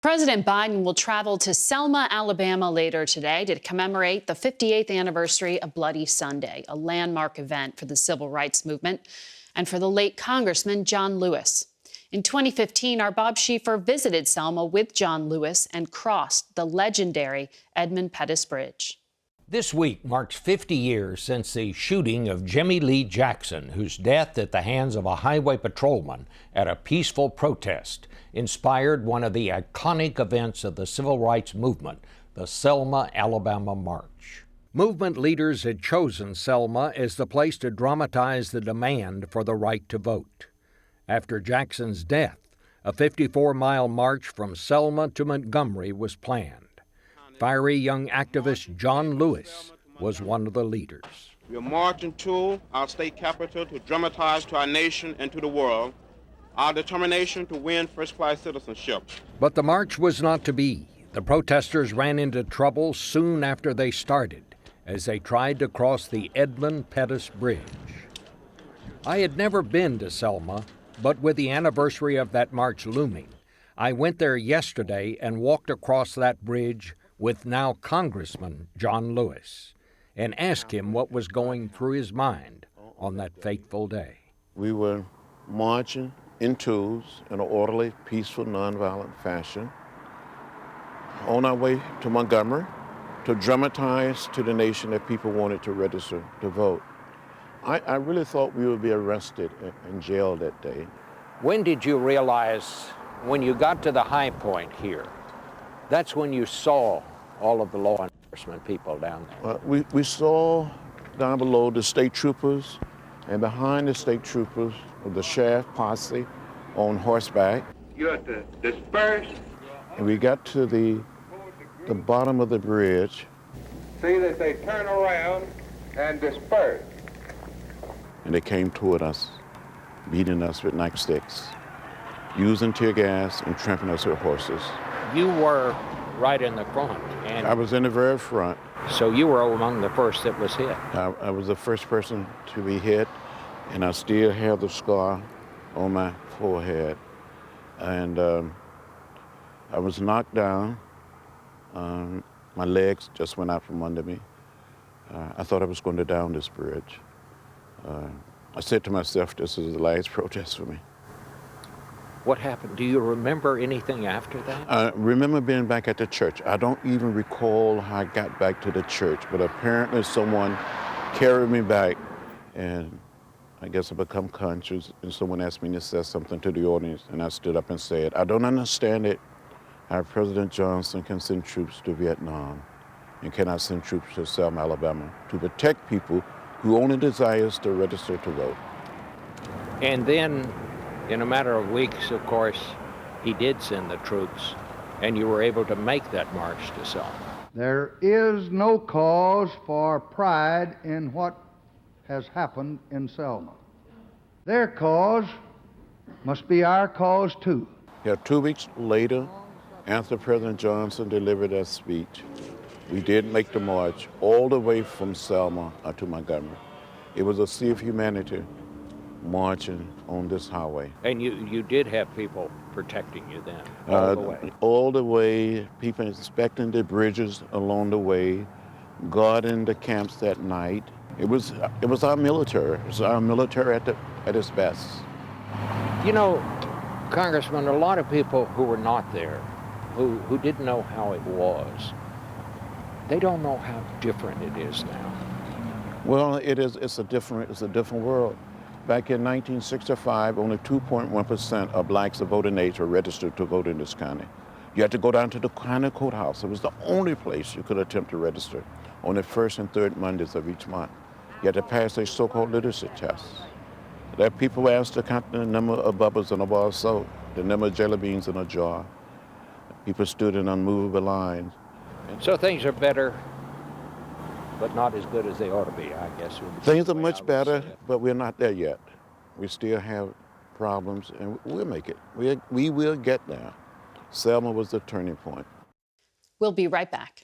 President Biden will travel to Selma, Alabama later today to commemorate the 58th anniversary of Bloody Sunday, a landmark event for the civil rights movement and for the late Congressman John Lewis. In 2015, our Bob Schieffer visited Selma with John Lewis and crossed the legendary Edmund Pettus Bridge. This week marks 50 years since the shooting of Jimmy Lee Jackson, whose death at the hands of a highway patrolman at a peaceful protest inspired one of the iconic events of the civil rights movement, the Selma, Alabama March. Movement leaders had chosen Selma as the place to dramatize the demand for the right to vote. After Jackson's death, a 54-mile march from Selma to Montgomery was planned. Fiery young activist John Lewis was one of the leaders. We are marching to our state capital to dramatize to our nation and to the world our determination to win first-class citizenship. But the march was not to be. The protesters ran into trouble soon after they started as they tried to cross the Edmund Pettus Bridge. I had never been to Selma, but with the anniversary of that march looming, I went there yesterday and walked across that bridge with now Congressman John Lewis and asked him what was going through his mind on that fateful day. We were marching in twos in an orderly, peaceful, nonviolent fashion on our way to Montgomery to dramatize to the nation that people wanted to register to vote. I really thought we would be arrested and jailed that day. When did you realize, when you got to the high point here, that's when you saw all of the law enforcement people down there? We saw down below the state troopers, and behind the state troopers was the sheriff posse on horseback. You have to disperse. And we got to the bottom of the bridge. See that they turn around and disperse. And they came toward us, beating us with nightsticks, using tear gas and trampling us with horses. You were right in the front. And I was in the very front. so you were among the first that was hit. I was the first person to be hit, and I still have the scar on my forehead. And I was knocked down. My legs just went out from under me. I thought I was going to down this bridge. I said to myself, this is the last protest for me. What happened? Do you remember anything after that? I remember being back at the church. I don't even recall how I got back to the church, but apparently someone carried me back, and I guess I become conscious, and someone asked me to say something to the audience, and I stood up and said, I don't understand it, how President Johnson can send troops to Vietnam and cannot send troops to Selma, Alabama to protect people who only desires to register to vote. And then, in a matter of weeks, of course, he did send the troops, and you were able to make that march to Selma. There is no cause for pride in what has happened in Selma. Their cause must be our cause too. Yeah, 2 weeks later, after President Johnson delivered that speech, we did make the march all the way from Selma to Montgomery. It was a sea of humanity marching on this highway. And you did have people protecting you then, all the way? All the way, people inspecting the bridges along the way, guarding the camps that night. It was our military. It was our military at its best. You know, Congressman, a lot of people who were not there, who didn't know how it was, they don't know how different it is now. Well, it's a different world. Back in 1965, only 2.1% of blacks of voting age were registered to vote in this county. You had to go down to the county courthouse. It was the only place you could attempt to register on the first and third Mondays of each month. You had to pass a so-called literacy test. There people were asked to count the number of bubbles in a bar of soap, the number of jelly beans in a jar. People stood in unmovable lines. So things are better, but not as good as they ought to be, I guess. Things are much better, but we're not there yet. We still have problems, and we'll make it. We will get there. Selma was the turning point. We'll be right back.